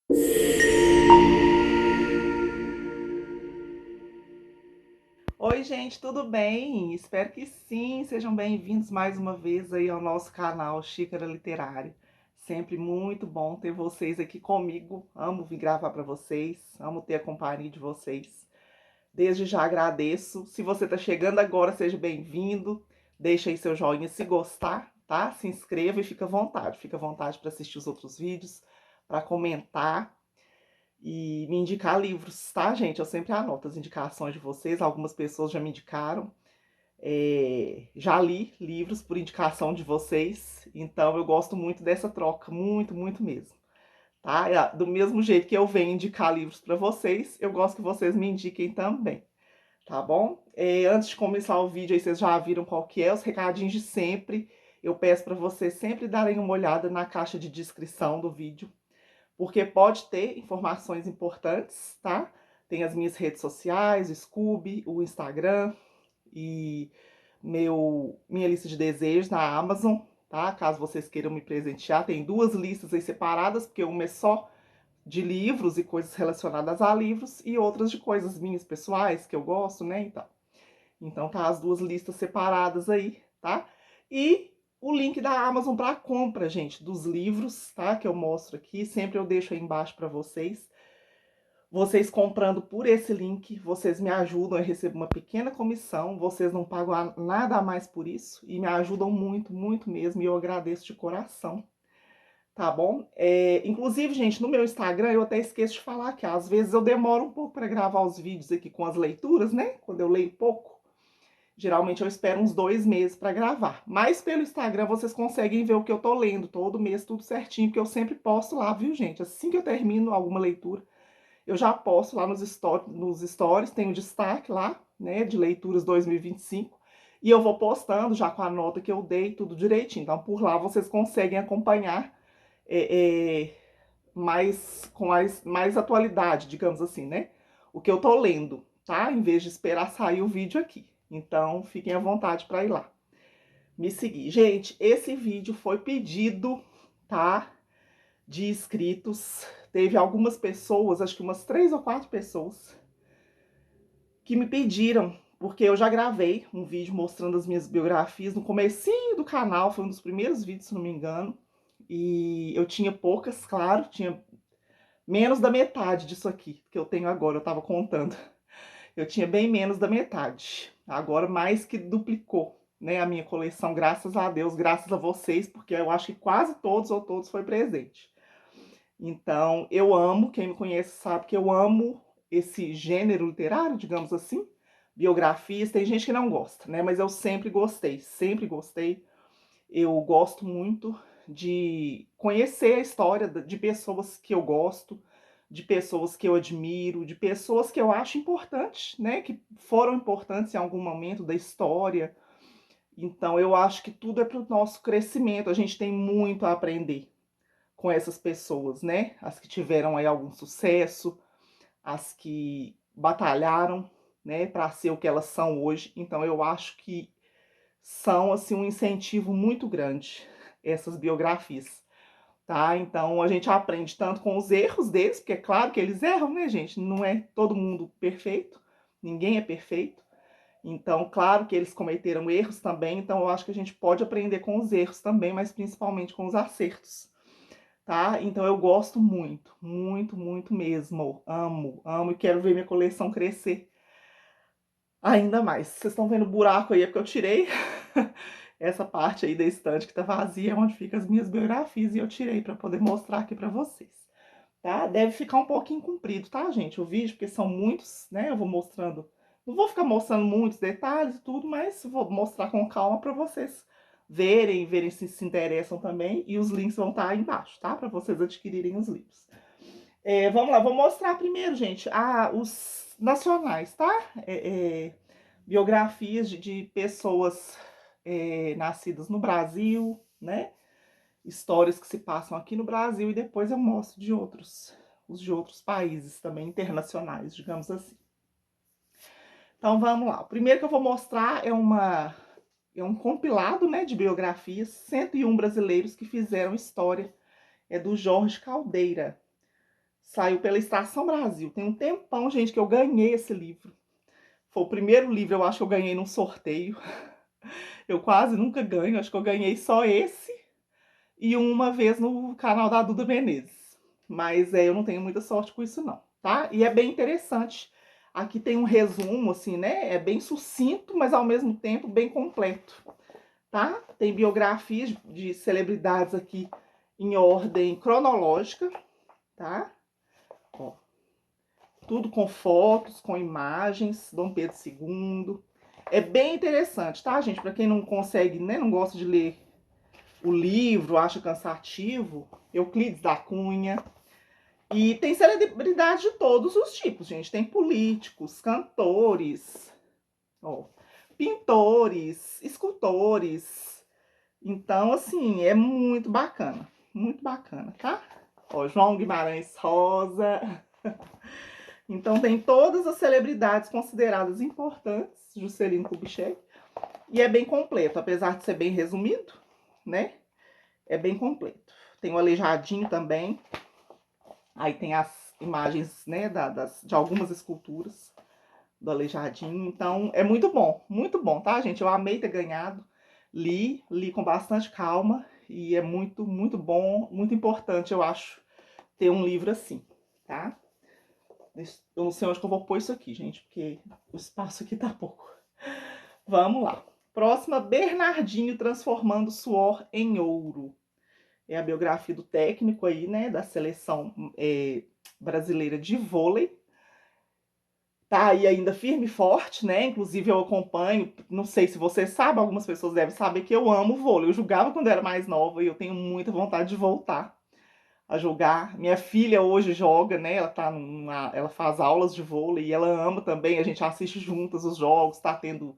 Oi, gente, tudo bem? Espero que sim. Sejam bem-vindos mais uma vez aí ao nosso canal Xícara Literária. Sempre muito bom ter vocês aqui comigo. Amo vir gravar para vocês, amo ter a companhia de vocês. Desde já agradeço. Se você está chegando agora, seja bem-vindo. Deixa aí seu joinha se gostar, tá? Se inscreva e fica à vontade. Fica à vontade para assistir os outros vídeos, para comentar e me indicar livros, tá, gente? Eu sempre anoto as indicações de vocês. Algumas pessoas já me indicaram. Já li livros por indicação de vocês. Então eu gosto muito dessa troca. Muito, muito mesmo. Tá? Do mesmo jeito que eu venho indicar livros para vocês, eu gosto que vocês me indiquem também. Tá bom? Antes de começar o vídeo, aí vocês já viram qual que é, os recadinhos de sempre. Eu peço para vocês sempre darem uma olhada na caixa de descrição do vídeo, porque pode ter informações importantes, tá? Tem as minhas redes sociais, o Scooby, o Instagram e minha lista de desejos na Amazon, tá? Caso vocês queiram me presentear, tem duas listas aí separadas, porque uma é só de livros e coisas relacionadas a livros e outras de coisas minhas pessoais que eu gosto, né? Então tá as duas listas separadas aí, tá? E o link da Amazon para compra, gente, dos livros, tá? Que eu mostro aqui, sempre eu deixo aí embaixo para vocês. Vocês comprando por esse link, vocês me ajudam a receber uma pequena comissão, vocês não pagam nada a mais por isso e me ajudam muito, muito mesmo, e eu agradeço de coração, tá bom? Inclusive, gente, no meu Instagram eu até esqueço de falar que às vezes eu demoro um pouco para gravar os vídeos aqui com as leituras, né? Quando eu leio pouco. Geralmente eu espero uns 2 meses para gravar. Mas pelo Instagram vocês conseguem ver o que eu tô lendo todo mês, tudo certinho, porque eu sempre posto lá, viu, gente? Assim que eu termino alguma leitura, eu já posto lá nos stories, tem o destaque lá, né, de leituras 2025. E eu vou postando já com a nota que eu dei, tudo direitinho. Então, por lá vocês conseguem acompanhar mais atualidade, digamos assim, né? O que eu tô lendo, tá? Em vez de esperar sair o vídeo aqui. Então, fiquem à vontade para ir lá me seguir. Gente, esse vídeo foi pedido, tá? De inscritos. Teve algumas pessoas, acho que umas 3 ou 4 pessoas, que me pediram, porque eu já gravei um vídeo mostrando as minhas biografias no comecinho do canal, foi um dos primeiros vídeos, se não me engano. E eu tinha poucas, claro, tinha menos da metade disso aqui que eu tenho agora, eu tava contando. Eu tinha bem menos da metade. Agora mais que duplicou, né, a minha coleção, graças a Deus, graças a vocês, porque eu acho que quase todos ou todos foi presente. Então, eu amo, quem me conhece sabe que eu amo esse gênero literário, digamos assim, biografias. Tem gente que não gosta, né, mas eu sempre gostei, sempre gostei. Eu gosto muito de conhecer a história de pessoas que eu gosto, de pessoas que eu admiro, de pessoas que eu acho importantes, né? Que foram importantes em algum momento da história. Então, eu acho que tudo é para o nosso crescimento. A gente tem muito a aprender com essas pessoas, né? As que tiveram aí algum sucesso, as que batalharam, né, para ser o que elas são hoje. Então, eu acho que são assim um incentivo muito grande essas biografias, tá? Então a gente aprende tanto com os erros deles, porque é claro que eles erram, né, gente? Não é todo mundo perfeito, ninguém é perfeito. Então, claro que eles cometeram erros também, então eu acho que a gente pode aprender com os erros também, mas principalmente com os acertos, tá? Então eu gosto muito, muito, muito mesmo. Amo, amo e quero ver minha coleção crescer ainda mais. Vocês estão vendo o buraco aí, é porque eu tirei essa parte aí da estante que tá vazia, é onde ficam as minhas biografias, e eu tirei para poder mostrar aqui para vocês, tá? Deve ficar um pouquinho comprido, tá, gente, o vídeo, porque são muitos, né? Eu vou mostrando, não vou ficar mostrando muitos detalhes e tudo, mas vou mostrar com calma para vocês verem se interessam também, e os links vão estar aí embaixo, tá? Para vocês adquirirem os livros. Vamos lá, vou mostrar primeiro, gente, os nacionais, tá? Biografias de pessoas nascidas no Brasil, né? Histórias que se passam aqui no Brasil, e depois eu mostro os de outros países também, internacionais, digamos assim. Então vamos lá. O primeiro que eu vou mostrar é um compilado, né, de biografias, 101 brasileiros que fizeram história. É do Jorge Caldeira. Saiu pela Estação Brasil. Tem um tempão, gente, que eu ganhei esse livro. Foi o primeiro livro, eu acho que eu ganhei num sorteio. Eu quase nunca ganho, acho que eu ganhei só esse e uma vez no canal da Duda Menezes. Mas eu não tenho muita sorte com isso não, tá? E é bem interessante. Aqui tem um resumo, assim, né? É bem sucinto, mas ao mesmo tempo bem completo, tá? Tem biografias de celebridades aqui em ordem cronológica, tá? Ó, tudo com fotos, com imagens, Dom Pedro II. É bem interessante, tá, gente? Para quem não consegue, né, não gosta de ler o livro, acha cansativo, Euclides da Cunha. E tem celebridades de todos os tipos, gente. Tem políticos, cantores, ó, pintores, escultores. Então, assim, é muito bacana, tá? Ó, João Guimarães Rosa. Então, tem todas as celebridades consideradas importantes, Juscelino Kubitschek. E é bem completo, apesar de ser bem resumido, né? É bem completo. Tem o Aleijadinho também. Aí tem as imagens, né, de algumas esculturas do Aleijadinho. Então, é muito bom, tá, gente? Eu amei ter ganhado. Li com bastante calma. E é muito bom, muito importante, eu acho, ter um livro assim, tá? Eu não sei onde que eu vou pôr isso aqui, gente, porque o espaço aqui tá pouco. Vamos lá. Próxima, Bernardinho transformando suor em ouro. É a biografia do técnico aí, né, da seleção brasileira de vôlei. Tá aí ainda firme e forte, né? Inclusive eu acompanho, não sei se você sabe, algumas pessoas devem saber que eu amo vôlei. Eu jogava quando era mais nova e eu tenho muita vontade de voltar a jogar. Minha filha hoje joga, né? Ela faz aulas de vôlei e ela ama também. A gente assiste juntas os jogos, tá tendo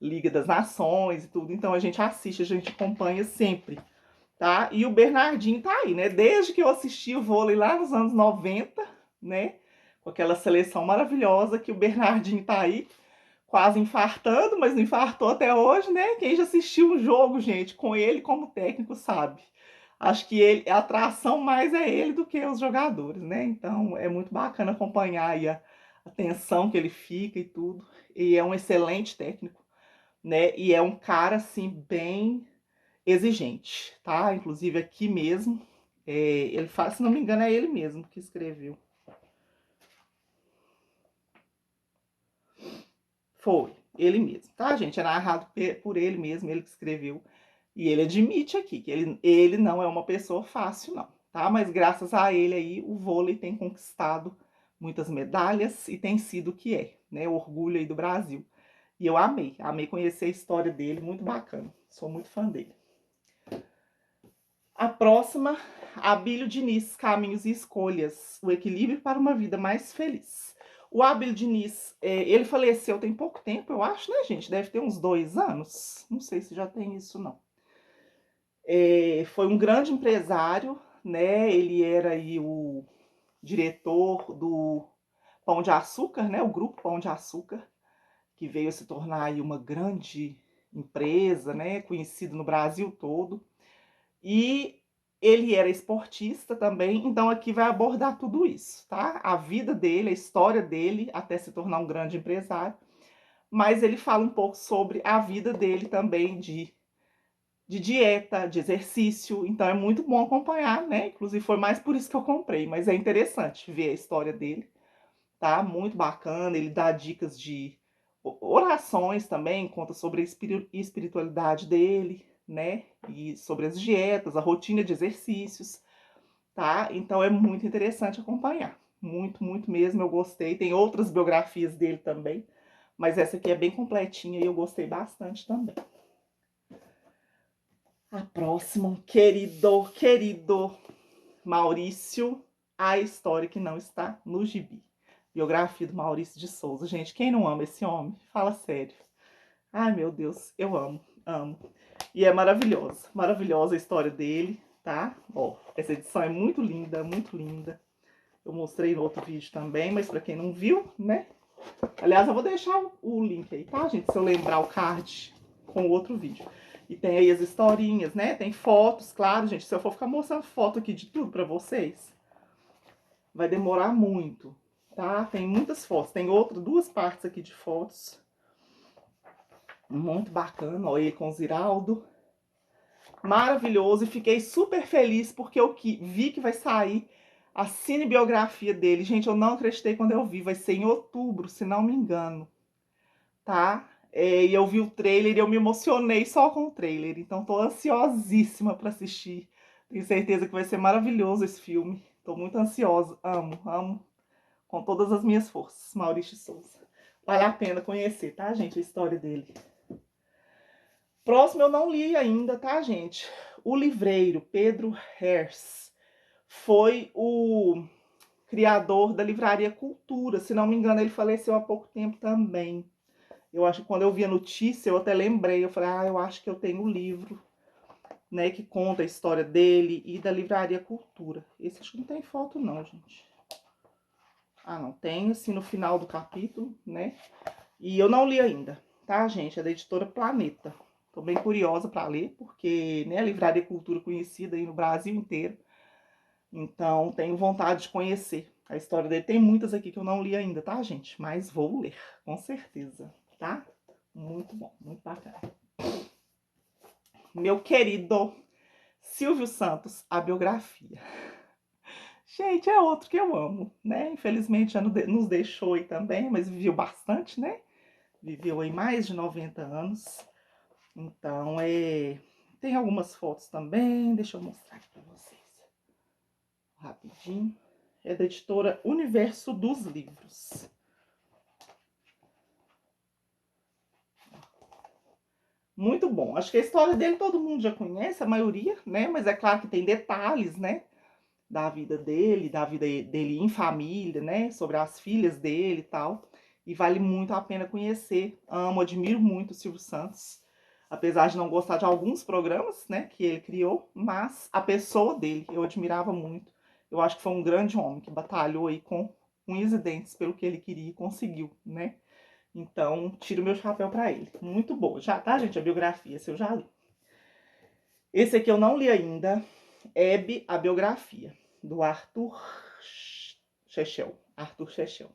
Liga das Nações e tudo. Então a gente assiste, a gente acompanha sempre, tá? E o Bernardinho tá aí, né? Desde que eu assisti o vôlei lá nos anos 90, né? Com aquela seleção maravilhosa que o Bernardinho tá aí, quase infartando, mas não infartou até hoje, né? Quem já assistiu um jogo, gente, com ele como técnico sabe. Acho que a atração mais é ele do que os jogadores, né? Então é muito bacana acompanhar aí a tensão que ele fica e tudo. E é um excelente técnico, né? E é um cara assim bem exigente, tá? Inclusive aqui mesmo, ele faz, se não me engano, é ele mesmo que escreveu. Foi, ele mesmo, tá, gente? É narrado por ele mesmo, ele que escreveu. E ele admite aqui que ele não é uma pessoa fácil, não, tá? Mas graças a ele aí, o vôlei tem conquistado muitas medalhas e tem sido o que é, né? O orgulho aí do Brasil. E eu amei conhecer a história dele, muito bacana. Sou muito fã dele. A próxima, Abílio Diniz, Caminhos e Escolhas, o equilíbrio para uma vida mais feliz. O Abílio Diniz, ele faleceu tem pouco tempo, eu acho, né, gente? Deve ter uns 2 anos. Não sei se já tem isso, não. Foi um grande empresário, né? Ele era aí o diretor do Pão de Açúcar, né? O grupo Pão de Açúcar, que veio a se tornar aí uma grande empresa, né? Conhecido no Brasil todo. E ele era esportista também, então aqui vai abordar tudo isso, tá? A vida dele, a história dele, até se tornar um grande empresário. Mas ele fala um pouco sobre a vida dele também de dieta, de exercício. Então é muito bom acompanhar, né? Inclusive foi mais por isso que eu comprei, mas é interessante ver a história dele, tá? Muito bacana. Ele dá dicas de orações também, conta sobre a espiritualidade dele, né? E sobre as dietas, a rotina de exercícios, tá? Então é muito interessante acompanhar. Muito mesmo, eu gostei. Tem outras biografias dele também, mas essa aqui é bem completinha e eu gostei bastante também. A próxima, querido Maurício, a história que não está no gibi. Biografia do Maurício de Souza. Gente, quem não ama esse homem? Fala sério. Ai, meu Deus, eu amo. E é maravilhosa a história dele, tá? Ó, essa edição é muito linda, muito linda. Eu mostrei no outro vídeo também, mas pra quem não viu, né? Aliás, eu vou deixar o link aí, tá, gente? Se eu lembrar o card com o outro vídeo. E tem aí as historinhas, né? Tem fotos, claro, gente. Se eu for ficar mostrando foto aqui de tudo pra vocês, vai demorar muito, tá? Tem muitas fotos, tem duas partes aqui de fotos. Muito bacana, olha ele com o Ziraldo. Maravilhoso, e fiquei super feliz porque eu vi que vai sair a cinebiografia dele. Gente, eu não acreditei quando eu vi, vai ser em outubro, se não me engano, tá? E eu vi o trailer e eu me emocionei só com o trailer, então tô ansiosíssima para assistir. Tenho certeza que vai ser maravilhoso esse filme. Tô muito ansiosa, amo com todas as minhas forças. Maurício de Souza. Vale a pena conhecer, tá, gente, a história dele. Próximo eu não li ainda, tá, gente? O livreiro Pedro Herz foi o criador da Livraria Cultura. Se não me engano, ele faleceu há pouco tempo também. Eu acho que quando eu vi a notícia, eu até lembrei. Eu falei, eu acho que eu tenho o livro, né, que conta a história dele e da Livraria Cultura. Esse acho que não tem foto não, gente. Ah, não, tem, assim, no final do capítulo, né? E eu não li ainda, tá, gente? É da editora Planeta. Tô bem curiosa para ler, porque, né, a Livraria Cultura conhecida aí no Brasil inteiro. Então, tenho vontade de conhecer a história dele. Tem muitas aqui que eu não li ainda, tá, gente? Mas vou ler, com certeza, tá? Muito bom, muito bacana. Meu querido Silvio Santos, a biografia. Gente, é outro que eu amo, né? Infelizmente já nos deixou aí também, mas viveu bastante, né? Viveu aí mais de 90 anos. Então, tem algumas fotos também. Deixa eu mostrar aqui para vocês. Rapidinho. É da editora Universo dos Livros. Muito bom. Acho que a história dele todo mundo já conhece, a maioria, né? Mas é claro que tem detalhes, né? Da vida dele, da vida dele em família, né? Sobre as filhas dele e tal. E vale muito a pena conhecer. Amo, admiro muito o Silvio Santos. Apesar de não gostar de alguns programas, né, que ele criou, mas a pessoa dele eu admirava muito. Eu acho que foi um grande homem que batalhou aí com unhas e dentes pelo que ele queria e conseguiu, né? Então, tiro meu chapéu para ele. Muito boa. Já tá, gente, a biografia, se eu já li. Esse aqui eu não li ainda. Hebe, a biografia, do Arthur Chechel. Arthur Chechel.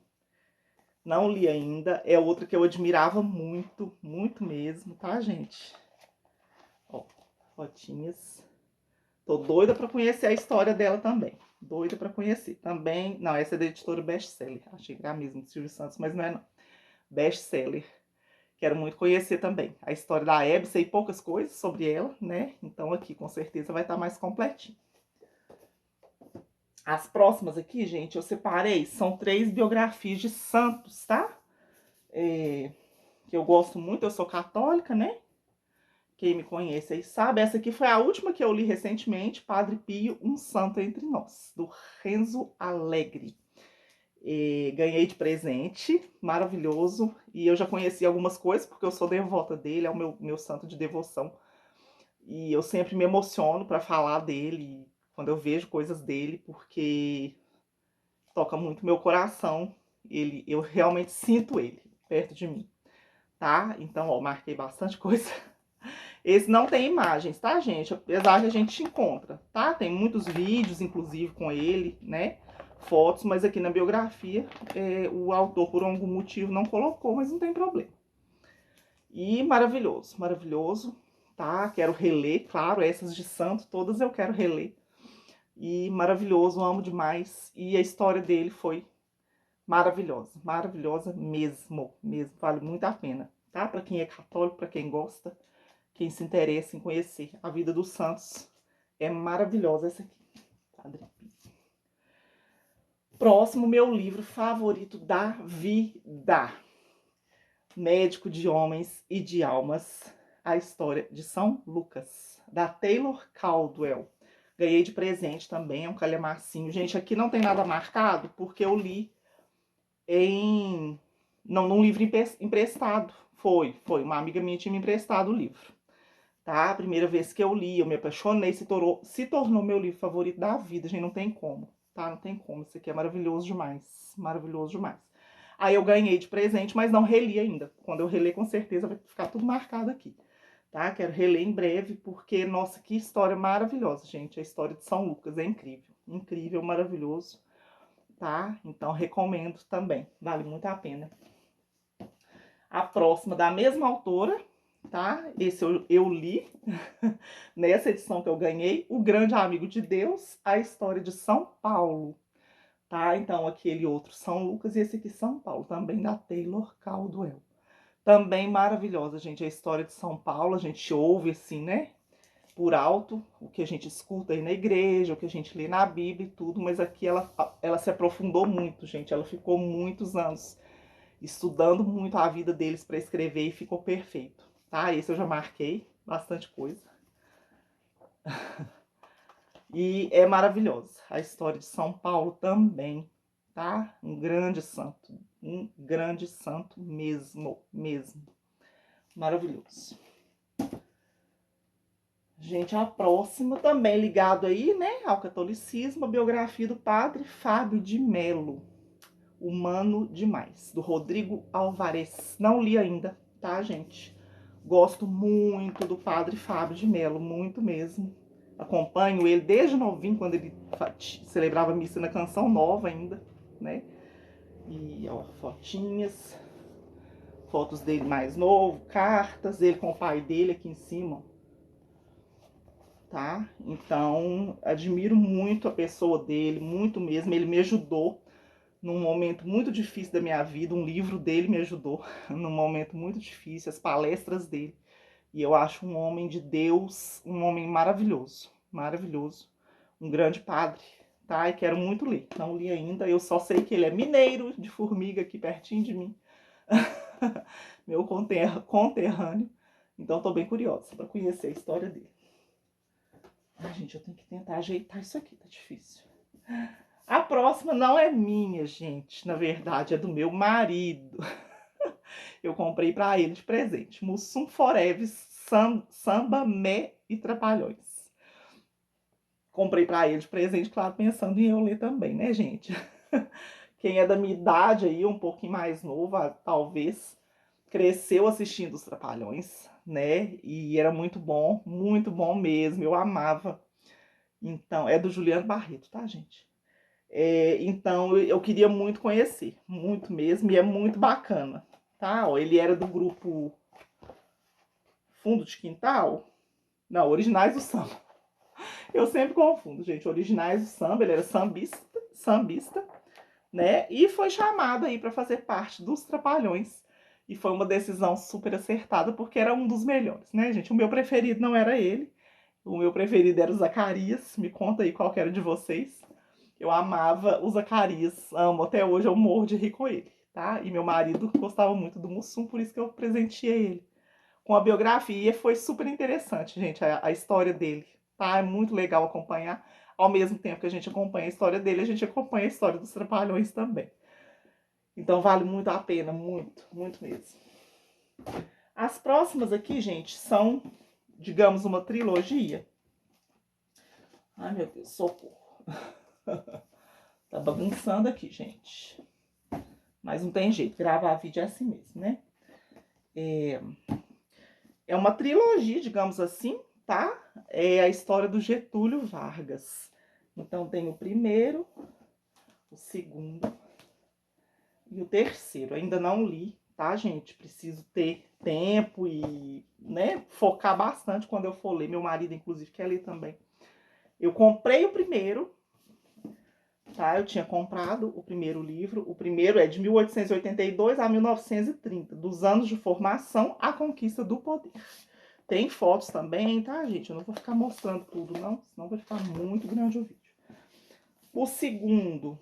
Não li ainda. É outra que eu admirava muito, muito mesmo, tá, gente? Ó, fotinhas. Tô doida para conhecer a história dela também. Doida para conhecer. Também, não, essa é da editora Best Seller. Achei que era a mesma do Silvio Santos, mas não é não. Best Seller. Quero muito conhecer também a história da Hebe, sei poucas coisas sobre ela, né? Então aqui com certeza vai estar mais completinho. As próximas aqui, gente, eu separei, são 3 biografias de santos, tá? Que eu gosto muito, eu sou católica, né? Quem me conhece aí sabe. Essa aqui foi a última que eu li recentemente, Padre Pio, um santo entre nós, do Renzo Alegre. Ganhei de presente, maravilhoso. E eu já conheci algumas coisas, porque eu sou devota dele, é o meu santo de devoção. E eu sempre me emociono para falar dele, quando eu vejo coisas dele, porque toca muito meu coração. Eu realmente sinto ele perto de mim, tá? Então, ó, marquei bastante coisa. Esse não tem imagens, tá, gente? Apesar que a gente encontra, tá? Tem muitos vídeos, inclusive, com ele, né? Fotos, mas aqui na biografia o autor, por algum motivo, não colocou, mas não tem problema. E maravilhoso, maravilhoso, tá? Quero reler, claro, essas de santo, todas eu quero reler. E maravilhoso, amo demais. E a história dele foi maravilhosa, maravilhosa mesmo, mesmo. Vale muito a pena, tá? Para quem é católico, para quem gosta, quem se interessa em conhecer a vida dos santos. É maravilhosa essa aqui. Padre Pio. Próximo, meu livro favorito da vida. Médico de Homens e de Almas. A História de São Lucas, da Taylor Caldwell. Ganhei de presente também, é um calhamacinho. Gente, aqui não tem nada marcado, porque eu li num livro emprestado. Foi. Uma amiga minha tinha me emprestado o livro. Tá? A primeira vez que eu li, eu me apaixonei, se tornou meu livro favorito da vida, gente, não tem como, tá? Não tem como, isso aqui é maravilhoso demais, maravilhoso demais. Aí eu ganhei de presente, mas não reli ainda. Quando eu reler, com certeza vai ficar tudo marcado aqui, tá? Quero reler em breve, porque, nossa, que história maravilhosa, gente. A história de São Lucas é incrível, incrível, maravilhoso. tá? Então, recomendo também, vale muito a pena. A próxima, da mesma autora, tá? Esse eu li, nessa edição que eu ganhei, O Grande Amigo de Deus, a história de São Paulo, tá? Então, aquele outro São Lucas e esse aqui São Paulo, também da Taylor Caldwell. Também maravilhosa, gente, a história de São Paulo, a gente ouve assim, né? Por alto, o que a gente escuta aí na igreja, o que a gente lê na Bíblia e tudo, mas aqui ela se aprofundou muito, gente. Ela ficou muitos anos estudando muito a vida deles para escrever e ficou perfeito, tá? Esse eu já marquei bastante coisa. E é maravilhosa a história de São Paulo também, tá? Um grande santo mesmo, mesmo. Maravilhoso. Gente, a próxima também ligado aí, né, ao catolicismo, a biografia do padre Fábio de Melo, Humano Demais, do Rodrigo Alvarez. Não li ainda, tá, gente? Gosto muito do padre Fábio de Melo, muito mesmo. Acompanho ele desde novinho, quando ele celebrava missa na Canção Nova ainda, né? E, ó, fotinhas, fotos dele mais novo, cartas dele com o pai dele aqui em cima, tá? Então, admiro muito a pessoa dele, muito mesmo. Ele me ajudou num momento muito difícil da minha vida. Um livro dele me ajudou num momento muito difícil, as palestras dele. E eu acho um homem de Deus, um homem maravilhoso, maravilhoso. Um grande padre, tá? E quero muito ler. Não li ainda, eu só sei que ele é mineiro, de Formiga, aqui pertinho de mim. Meu conterrâneo. Então, tô bem curiosa para conhecer a história dele. Ai, gente, eu tenho que tentar ajeitar isso aqui, tá difícil. A próxima não é minha, gente. Na verdade, é do meu marido. Eu comprei para ele de presente. Mussum Forever, Samba, Mé e Trapalhões. Comprei para ele de presente, claro, pensando em eu ler também, né, gente? Quem é da minha idade aí, um pouquinho mais novo, talvez, cresceu assistindo os Trapalhões, né? E era muito bom mesmo. Eu amava. Então, é do Juliano Barreto, tá, gente? Então, eu queria muito conhecer, muito mesmo, e é muito bacana, tá? Ó, ele era do grupo Fundo de Quintal? Não, Originais do Samba. Eu sempre confundo, gente. Originais do Samba, ele era sambista, né? E foi chamado aí para fazer parte dos Trapalhões. E foi uma decisão super acertada, porque era um dos melhores, né, gente? O meu preferido não era ele. O meu preferido era o Zacarias. Me conta aí qual que era de vocês. Eu amava o Zacarias, amo até hoje, eu morro de rir com ele, tá? E meu marido gostava muito do Mussum, por isso que eu presenteei ele com a biografia. Foi super interessante, gente, a história dele, tá? É muito legal acompanhar. Ao mesmo tempo que a gente acompanha a história dele, a gente acompanha a história dos Trapalhões também. Então vale muito a pena, muito, muito mesmo. As próximas aqui, gente, são, digamos, uma trilogia. Ai, meu Deus, socorro. Tá bagunçando aqui, gente. Mas não tem jeito, gravar vídeo é assim mesmo, né? É uma trilogia, digamos assim, tá? É a história do Getúlio Vargas. Então tem o primeiro, o segundo e o terceiro. Ainda não li, tá, gente? Preciso ter tempo e, né, focar bastante quando eu for ler. Meu marido, inclusive, quer ler também. Eu comprei o primeiro, tá? Eu tinha comprado o primeiro livro. O primeiro é de 1882 a 1930, dos anos de formação à conquista do poder. Tem fotos também, tá, gente? Eu não vou ficar mostrando tudo, não, senão vai ficar muito grande o vídeo. O segundo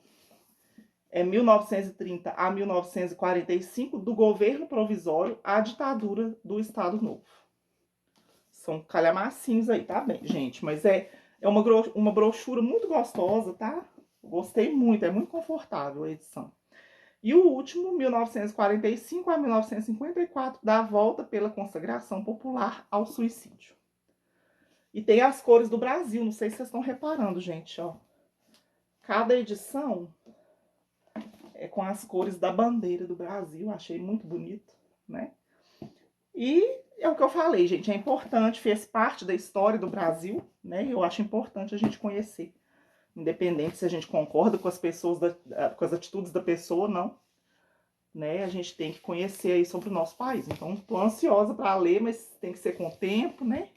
é 1930 a 1945, do governo provisório à ditadura do Estado Novo. São calhamacinhos aí, tá bem, gente? Mas é uma brochura muito gostosa, tá? Gostei muito, é muito confortável a edição. E o último, 1945 a 1954, dá a volta pela consagração popular ao suicídio. E tem as cores do Brasil, não sei se vocês estão reparando, gente, ó. Cada edição é com as cores da bandeira do Brasil, achei muito bonito, né? E é o que eu falei, gente, é importante, fez parte da história do Brasil, né? Eu acho importante a gente conhecer independente se a gente concorda com as pessoas, com as atitudes da pessoa ou não, né? A gente tem que conhecer aí sobre o nosso país. Então, tô ansiosa para ler, mas tem que ser com o tempo, né?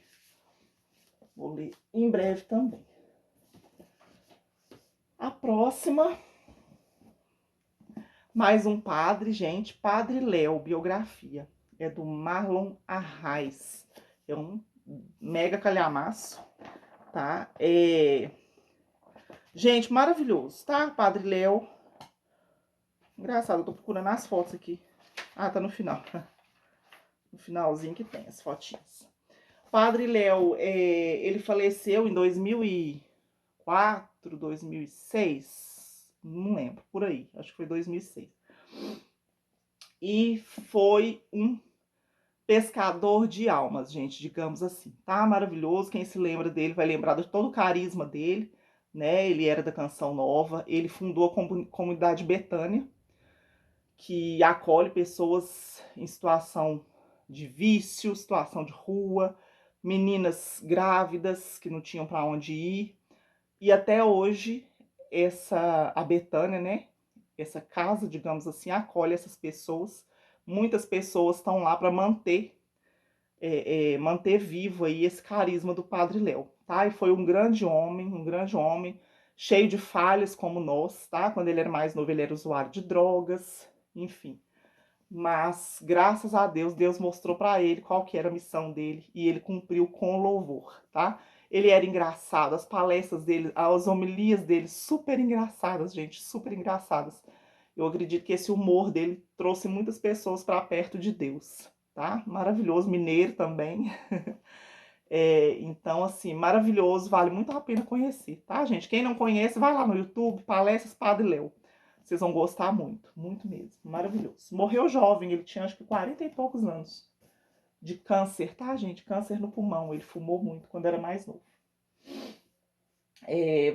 Vou ler em breve também. A próxima, mais um padre, gente. Padre Léo, biografia. É do Marlon Arraes. É um mega calhamaço, tá? Gente, maravilhoso, tá? Padre Léo. Engraçado, eu tô procurando as fotos aqui. Ah, tá no final. No finalzinho que tem as fotinhas. Padre Léo, ele faleceu em 2004, 2006, não lembro, por aí, acho que foi 2006. E foi um pescador de almas, gente, digamos assim, tá? Maravilhoso, quem se lembra dele vai lembrar de todo o carisma dele, né? Ele era da Canção Nova, ele fundou a comunidade Betânia, que acolhe pessoas em situação de vício, situação de rua, meninas grávidas que não tinham para onde ir. E até hoje, a Betânia, né? Essa casa, digamos assim, acolhe essas pessoas. Muitas pessoas estão lá para manter vivo aí esse carisma do Padre Léo, tá? E foi um grande homem, cheio de falhas como nós, tá? Quando ele era mais novo, ele era usuário de drogas, enfim. Mas, graças a Deus, Deus mostrou para ele qual que era a missão dele e ele cumpriu com louvor, tá? Ele era engraçado, as palestras dele, as homilias dele, super engraçadas, gente, super engraçadas. Eu acredito que esse humor dele trouxe muitas pessoas para perto de Deus, tá? Maravilhoso, mineiro também. Então, assim, maravilhoso, vale muito a pena conhecer, tá, gente? Quem não conhece, vai lá no YouTube, Palestras Padre Léo. Vocês vão gostar muito, muito mesmo. Maravilhoso. Morreu jovem, ele tinha acho que 40 e poucos anos. De câncer, tá, gente? Câncer no pulmão. Ele fumou muito quando era mais novo.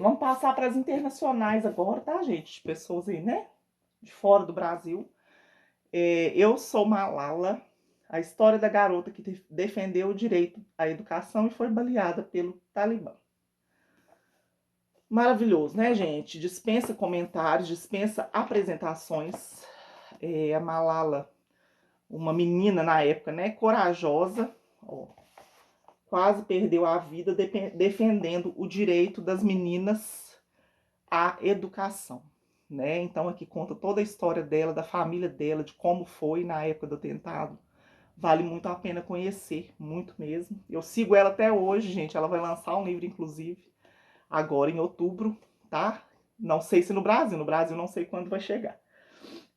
Vamos passar para as internacionais agora, tá, gente? Pessoas aí, né? De fora do Brasil. Eu sou Malala, a história da garota que defendeu o direito à educação e foi baleada pelo Talibã. Maravilhoso, né, gente? Dispensa comentários, dispensa apresentações. A Malala, uma menina na época, né, corajosa, ó, quase perdeu a vida defendendo o direito das meninas à educação, né? Então aqui conta toda a história dela, da família dela, de como foi na época do atentado. Vale muito a pena conhecer, muito mesmo. Eu sigo ela até hoje, gente. Ela vai lançar um livro, inclusive, agora em outubro, tá? Não sei se no Brasil não sei quando vai chegar.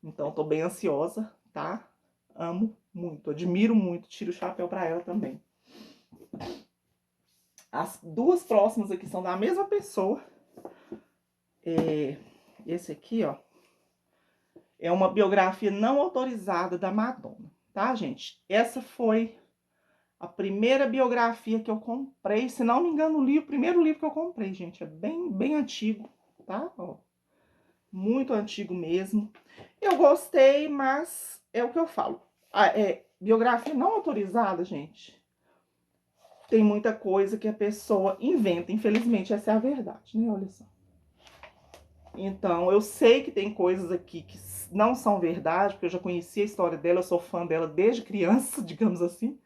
Então tô bem ansiosa, tá? Amo muito, admiro muito, tiro o chapéu para ela também. As duas próximas aqui são da mesma pessoa. Esse aqui, ó, é uma biografia não autorizada da Madonna, tá, gente? Essa foi a primeira biografia que eu comprei, se não me engano, o primeiro livro que eu comprei, gente. É bem, bem antigo, tá? Ó, muito antigo mesmo. Eu gostei, mas é o que eu falo. Biografia não autorizada, gente. Tem muita coisa que a pessoa inventa. Infelizmente, essa é a verdade, né? Olha só. Então, eu sei que tem coisas aqui que não são verdade, porque eu já conheci a história dela, eu sou fã dela desde criança, digamos assim.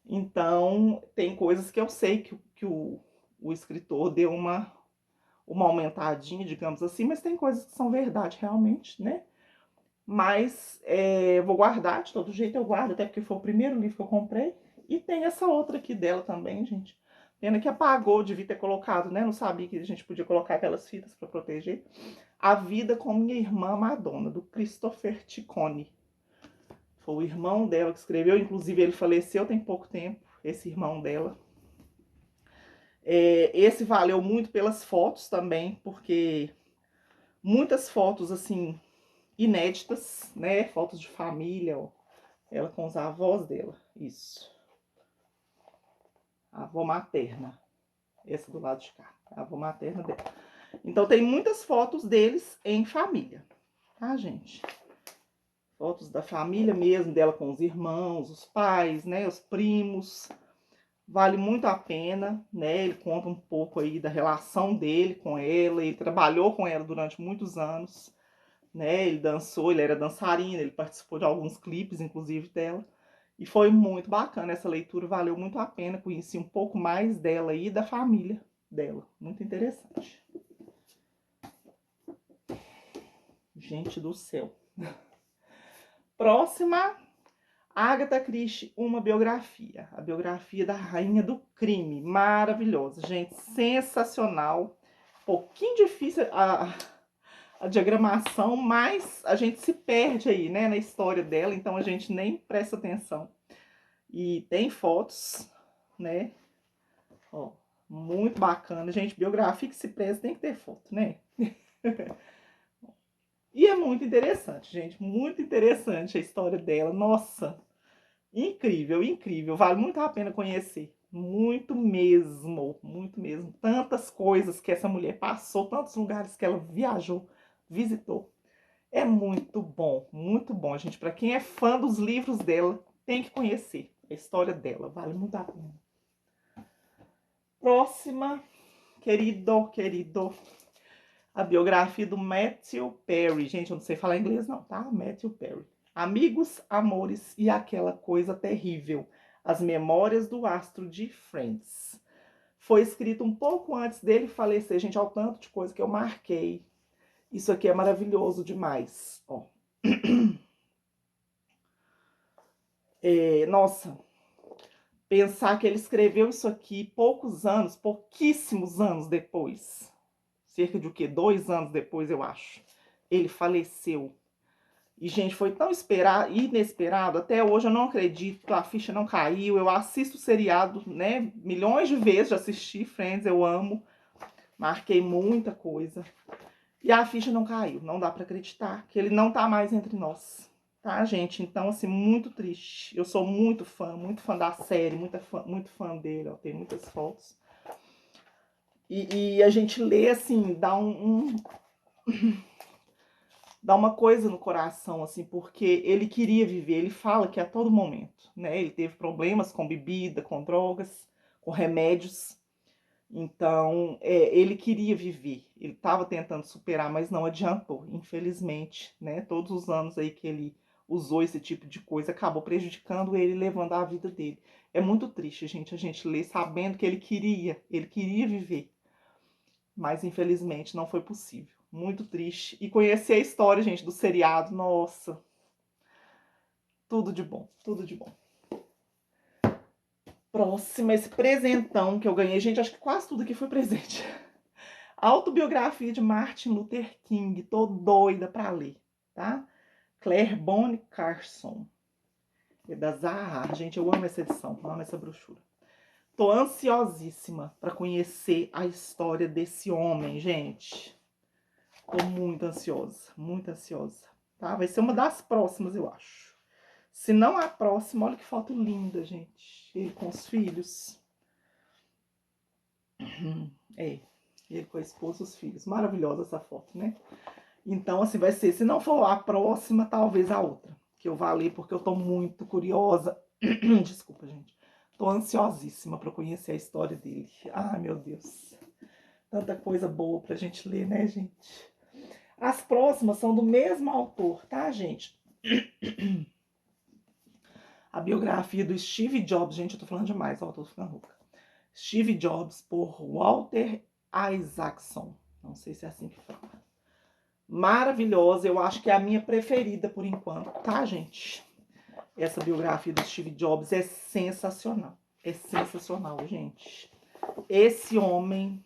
Então, tem coisas que eu sei que o escritor deu uma aumentadinha, digamos assim, mas tem coisas que são verdade realmente, né? Mas vou guardar, de todo jeito eu guardo, até porque foi o primeiro livro que eu comprei. E tem essa outra aqui dela também, gente. Pena que apagou, devia ter colocado, né? Não sabia que a gente podia colocar aquelas fitas para proteger. A Vida com Minha Irmã Madonna, do Christopher Ciccone. Foi o irmão dela que escreveu, inclusive ele faleceu tem pouco tempo, esse irmão dela. Esse valeu muito pelas fotos também, porque muitas fotos, assim, inéditas, né? Fotos de família, ó. Ela com os avós dela, isso. A avó materna, essa do lado de cá, a avó materna dela. Então tem muitas fotos deles em família, tá, gente? Fotos da família mesmo, dela com os irmãos, os pais, né? Os primos. Vale muito a pena, né? Ele conta um pouco aí da relação dele com ela. Ele trabalhou com ela durante muitos anos, né? Ele dançou, ele era dançarino, ele participou de alguns clipes, inclusive, dela. E foi muito bacana essa leitura, valeu muito a pena. Conheci um pouco mais dela e da família dela. Muito interessante. Gente do céu. Próxima, Agatha Christie, uma biografia. A biografia da Rainha do Crime. Maravilhosa, gente. Sensacional. Pouquinho difícil a diagramação, mas a gente se perde aí, né, na história dela, então a gente nem presta atenção. E tem fotos, né? Ó, muito bacana. Gente, biografia que se presta tem que ter foto, né? E é muito interessante, gente. Muito interessante a história dela. Nossa, incrível, incrível. Vale muito a pena conhecer. Muito mesmo, muito mesmo. Tantas coisas que essa mulher passou, tantos lugares que ela viajou, visitou. É muito bom, gente. Para quem é fã dos livros dela, tem que conhecer a história dela. Vale muito a pena. Próxima, querido. A biografia do Matthew Perry. Gente, eu não sei falar inglês não, tá? Matthew Perry. Amigos, Amores e Aquela Coisa Terrível. As Memórias do Astro de Friends. Foi escrito um pouco antes dele falecer, gente, ao tanto de coisa que eu marquei. Isso aqui é maravilhoso demais, ó. Nossa, pensar que ele escreveu isso aqui poucos anos, pouquíssimos anos depois. Cerca de o quê? 2 anos depois, eu acho. Ele faleceu. E, gente, foi tão inesperado. Até hoje eu não acredito que a ficha não caiu. Eu assisto o seriado, né? Milhões de vezes já assisti Friends, eu amo. Marquei muita coisa. E a ficha não caiu. Não dá pra acreditar que ele não tá mais entre nós. Tá, gente? Então, assim, muito triste. Eu sou muito fã da série, muito fã dele. Ó, tem muitas fotos. E a gente lê, assim, dá uma coisa no coração, assim, porque ele queria viver, ele fala que a todo momento, né? Ele teve problemas com bebida, com drogas, com remédios. Então, ele queria viver, ele estava tentando superar, mas não adiantou, infelizmente, né? Todos os anos aí que ele usou esse tipo de coisa acabou prejudicando ele, levando a vida dele. É muito triste, gente, a gente lê sabendo que ele queria viver, mas infelizmente não foi possível. Muito triste. E conhecer a história, gente, do seriado, nossa, tudo de bom, tudo de bom. Próxima, esse presentão que eu ganhei, gente, acho que quase tudo aqui foi presente. Autobiografia de Martin Luther King, tô doida pra ler, tá? Claire Bone Carson, é da Zahar, gente, eu amo essa edição, amo essa brochura. Tô ansiosíssima pra conhecer a história desse homem, gente. Tô muito ansiosa, tá? Vai ser uma das próximas, eu acho. Se não a próxima, olha que foto linda, gente. Ele com os filhos. Ele com a esposa e os filhos. Maravilhosa essa foto, né? Então, assim, vai ser, se não for a próxima, talvez a outra. Que eu vá ler, porque eu tô muito curiosa. Desculpa, gente. Tô ansiosíssima pra conhecer a história dele. Ai, meu Deus. Tanta coisa boa pra gente ler, né, gente? As próximas são do mesmo autor, tá, gente? A biografia do Steve Jobs, gente, eu tô falando demais, ó, tô ficando rouca. Steve Jobs, por Walter Isaacson. Não sei se é assim que fala. Maravilhosa, eu acho que é a minha preferida por enquanto, tá, gente? Essa biografia do Steve Jobs é sensacional. É sensacional, gente. Esse homem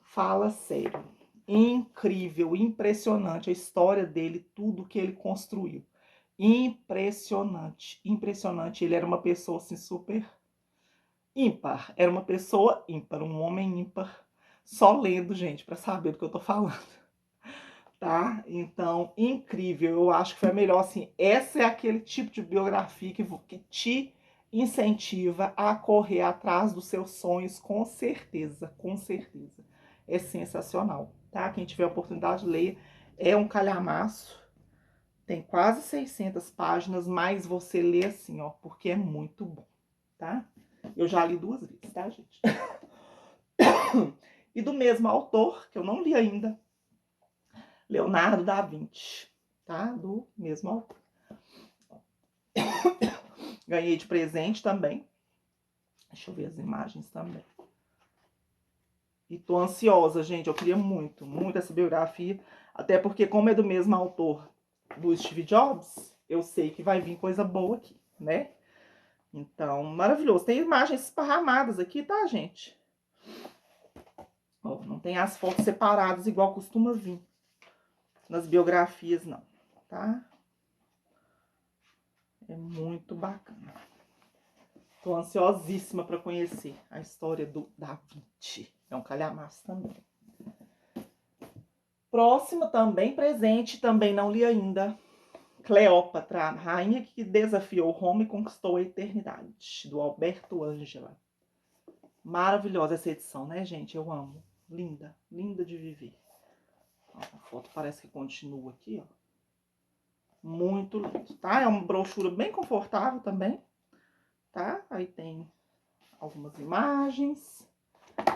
fala sério. Incrível, impressionante a história dele, tudo que ele construiu. Impressionante, impressionante. Ele era uma pessoa assim super ímpar. Era uma pessoa ímpar, um homem ímpar. Só lendo, gente, para saber do que eu tô falando. Tá? Então, incrível. Eu acho que foi a melhor, assim. Essa é aquele tipo de biografia que te incentiva a correr atrás dos seus sonhos, com certeza, com certeza. É sensacional, tá? Quem tiver a oportunidade de ler, é um calhamaço. Tem quase 600 páginas, mas você lê assim, ó, porque é muito bom, tá? Eu já li 2 vezes, tá, gente? E do mesmo autor, que eu não li ainda, Leonardo da Vinci, tá? Do mesmo autor. Ganhei de presente também. Deixa eu ver as imagens também. E tô ansiosa, gente. Eu queria muito, muito essa biografia. Até porque, como é do mesmo autor do Steve Jobs, eu sei que vai vir coisa boa aqui, né? Então, maravilhoso. Tem imagens esparramadas aqui, tá, gente? Ó, não tem as fotos separadas igual costuma vir nas biografias, não, tá? É muito bacana. Tô ansiosíssima para conhecer a história do Da Vinci. É um calhamaço também. Próxima também, presente, também não li ainda. Cleópatra, a rainha que desafiou Roma e conquistou a eternidade, do Alberto Ângela. Maravilhosa essa edição, né, gente? Eu amo. Linda, linda de viver. Ó, a foto parece que continua aqui, ó. Muito lindo, tá? É uma brochura bem confortável também, tá? Aí tem algumas imagens.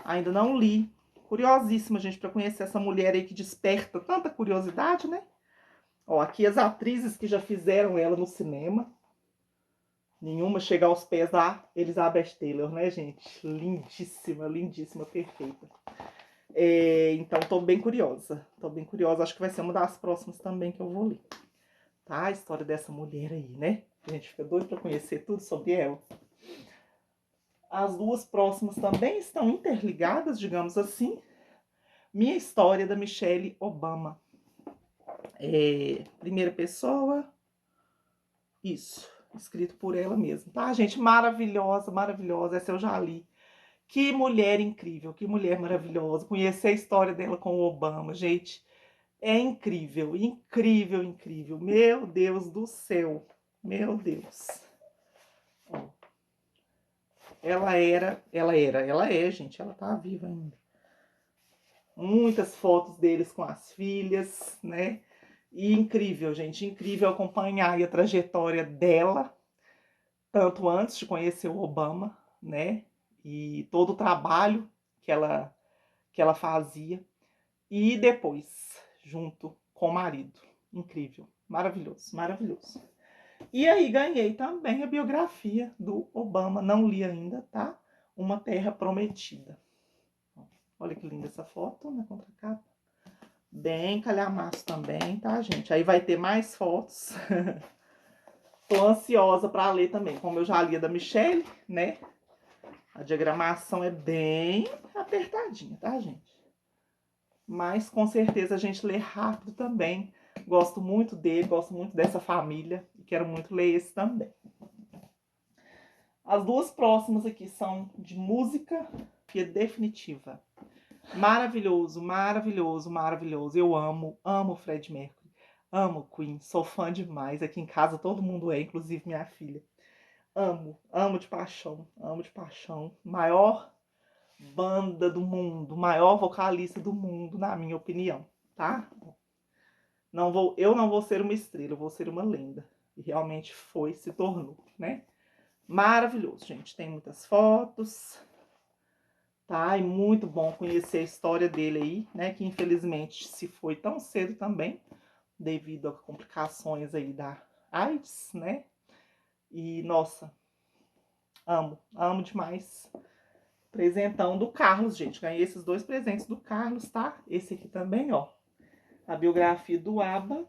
Ainda não li. Curiosíssima, gente, para conhecer essa mulher aí que desperta tanta curiosidade, né? Ó, aqui as atrizes que já fizeram ela no cinema. Nenhuma chega aos pés da Elizabeth Taylor, né, gente? Lindíssima, lindíssima, perfeita. Então, tô bem curiosa. Tô bem curiosa. Acho que vai ser uma das próximas também que eu vou ler. Tá? A história dessa mulher aí, né? A gente fica doido pra conhecer tudo sobre ela. As 2 próximas também estão interligadas, digamos assim. Minha História, da Michelle Obama. Primeira pessoa. Isso. Escrito por ela mesma. Tá, gente? Maravilhosa, maravilhosa. Essa eu já li. Que mulher incrível, que mulher maravilhosa. Conhecer a história dela com o Obama, gente. É incrível, incrível, incrível. Meu Deus do céu. Meu Deus. Ó. Ela é, gente. Ela tá viva ainda. Muitas fotos deles com as filhas, né? E incrível, gente. Incrível acompanhar a trajetória dela, tanto antes de conhecer o Obama, né? E todo o trabalho que ela fazia. E depois, junto com o marido. Incrível. Maravilhoso, maravilhoso. E aí ganhei também a biografia do Obama. Não li ainda, tá? Uma Terra Prometida. Olha que linda essa foto na contracapa. Bem calhamaço também, tá, gente? Aí vai ter mais fotos. Tô ansiosa para ler também. Como eu já li a da Michelle, né? A diagramação é bem apertadinha, tá, gente? Mas com certeza a gente lê rápido também. Gosto muito dele, gosto muito dessa família. E quero muito ler esse também. As 2 próximas aqui são de música e a definitiva. Maravilhoso, maravilhoso, maravilhoso. Eu amo, amo Fred Mercury. Amo Queen, sou fã demais. Aqui em casa todo mundo é, inclusive minha filha. Amo, amo de paixão, amo de paixão. Maior banda do mundo, maior vocalista do mundo, na minha opinião, tá? Eu não vou ser uma estrela, eu vou ser uma lenda. E realmente foi, se tornou, né? Maravilhoso, gente. Tem muitas fotos, tá? E muito bom conhecer a história dele aí, né? Que infelizmente se foi tão cedo também, devido a complicações aí da AIDS, né? E, nossa, amo, amo demais. Presentão do Carlos, gente. Ganhei esses 2 presentes do Carlos, tá? Esse aqui também, ó. A biografia do ABBA.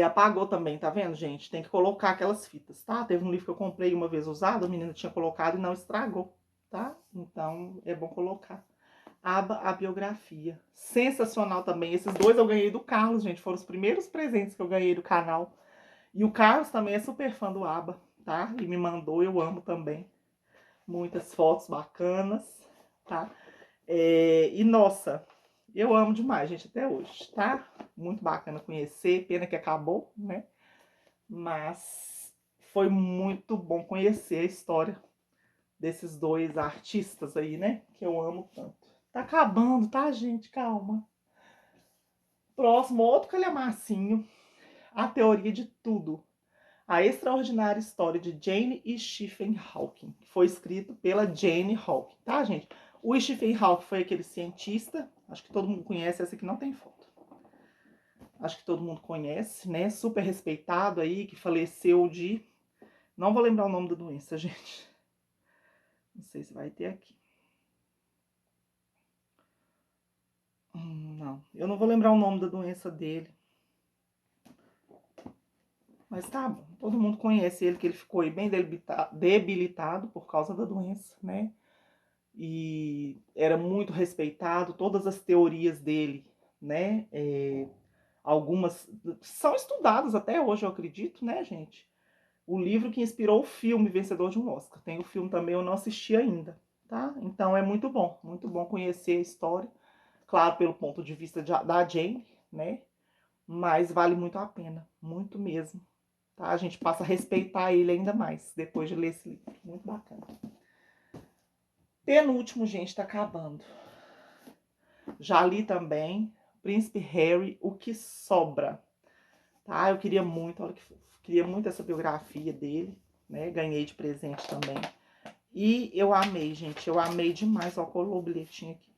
Apagou também, tá vendo, gente? Tem que colocar aquelas fitas, tá? Teve um livro que eu comprei uma vez usado, a menina tinha colocado e não estragou, tá? Então, é bom colocar. ABBA, a biografia. Sensacional também. Esses 2 eu ganhei do Carlos, gente. Foram os primeiros presentes que eu ganhei do canal. E o Carlos também é super fã do ABBA, tá? E me mandou, eu amo também. Muitas fotos bacanas, tá? E, nossa, eu amo demais, gente, até hoje, tá? Muito bacana conhecer, pena que acabou, né? Mas foi muito bom conhecer a história desses 2 artistas aí, né? Que eu amo tanto. Tá acabando, tá, gente? Calma. Próximo, outro calhamacinho. A Teoria de Tudo. A Extraordinária História de Jane e Stephen Hawking. Foi escrito pela Jane Hawking, tá, gente? O Stephen Hawking foi aquele cientista, acho que todo mundo conhece, essa aqui não tem foto. Acho que todo mundo conhece, né? Super respeitado aí, que faleceu de... Não vou lembrar o nome da doença, gente. Não sei se vai ter aqui. Não, eu não vou lembrar o nome da doença dele. Mas tá bom, todo mundo conhece ele, que ele ficou bem debilitado por causa da doença, né? E era muito respeitado, todas as teorias dele, né? Algumas são estudadas até hoje, eu acredito, né, gente? O livro que inspirou o filme vencedor de um Oscar. Tem o filme também, eu não assisti ainda, tá? Então é muito bom conhecer a história. Claro, pelo ponto de vista da Jane, né? Mas vale muito a pena, muito mesmo. Tá? A gente passa a respeitar ele ainda mais depois de ler esse livro. Muito bacana. Penúltimo, gente, tá acabando. Já li também Príncipe Harry, O que Sobra. Tá? Eu queria muito, olha que fofo. Queria muito essa biografia dele, né? Ganhei de presente também. E eu amei, gente. Eu amei demais. Ó, colou o bilhetinho aqui.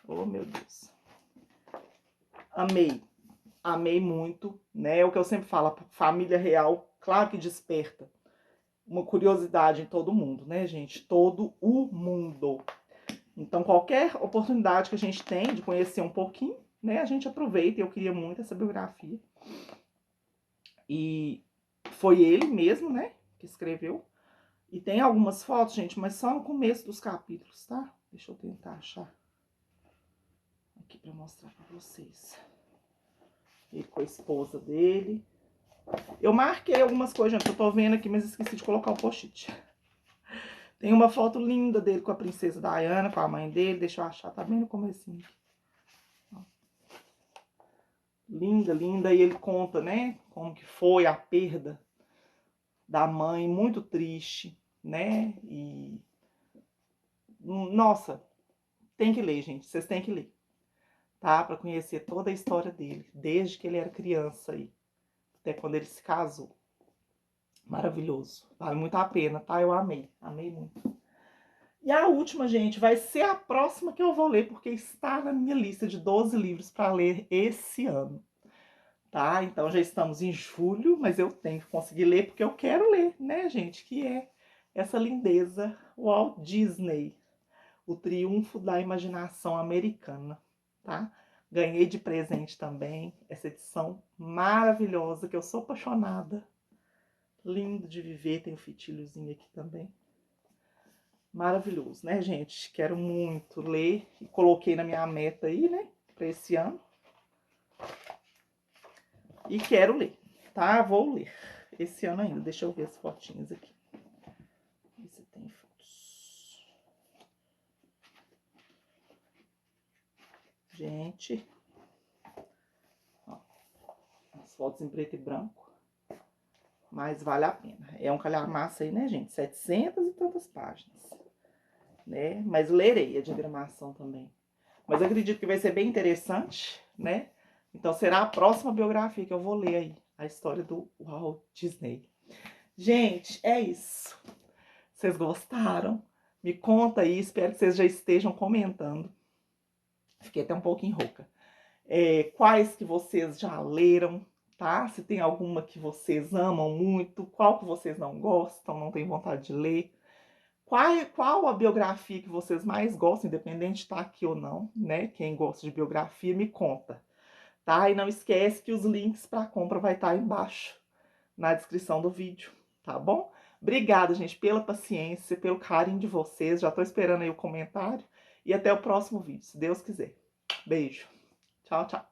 Oh, meu Deus. Amei. Amei muito, né? É o que eu sempre falo, família real, claro que desperta uma curiosidade em todo mundo, né, gente? Todo o mundo. Então, qualquer oportunidade que a gente tem de conhecer um pouquinho, né, a gente aproveita. E eu queria muito essa biografia. E foi ele mesmo, né, que escreveu. E tem algumas fotos, gente, mas só no começo dos capítulos, tá? Deixa eu tentar achar aqui pra mostrar pra vocês. Ele com a esposa dele. Eu marquei algumas coisas, gente, que eu tô vendo aqui, mas esqueci de colocar o post-it. Tem uma foto linda dele com a princesa Diana, com a mãe dele. Deixa eu achar, tá bem no comecinho. Linda, linda. E ele conta, né, como que foi a perda da mãe, muito triste, né? E... Nossa, tem que ler, gente. Vocês têm que ler, tá? Pra conhecer toda a história dele, desde que ele era criança aí, até quando ele se casou. Maravilhoso. Vale muito a pena, tá? Eu amei. Amei muito. E a última, gente, vai ser a próxima que eu vou ler, porque está na minha lista de 12 livros para ler esse ano. Tá? Então já estamos em julho, mas eu tenho que conseguir ler porque eu quero ler, né, gente? Que é essa lindeza, Walt Disney, O Triunfo da Imaginação Americana, tá? Ganhei de presente também essa edição maravilhosa, que eu sou apaixonada. Lindo de viver, tem o fitilhozinho aqui também. Maravilhoso, né, gente? Quero muito ler e coloquei na minha meta aí, né, para esse ano. E quero ler, tá? Vou ler esse ano ainda. Deixa eu ver as fotinhas aqui. Ver se tem fotos. Gente, ó, as fotos em preto e branco. Mas vale a pena. É um calhamaço aí, né, gente? 700 e tantas páginas, né? Mas lerei a diagramação também. Mas eu acredito que vai ser bem interessante, né? Então será a próxima biografia que eu vou ler aí. A história do Walt Disney. Gente, é isso. Vocês gostaram? Me conta aí, espero que vocês já estejam comentando. Fiquei até um pouquinho rouca. Quais que vocês já leram, tá? Se tem alguma que vocês amam muito, qual que vocês não gostam, não têm vontade de ler. Qual a biografia que vocês mais gostam, independente de estar aqui ou não, né? Quem gosta de biografia, me conta, tá? E não esquece que os links para compra vai estar aí embaixo na descrição do vídeo, tá bom? Obrigada, gente, pela paciência, pelo carinho de vocês. Já tô esperando aí o comentário. E até o próximo vídeo, se Deus quiser. Beijo. Tchau, tchau.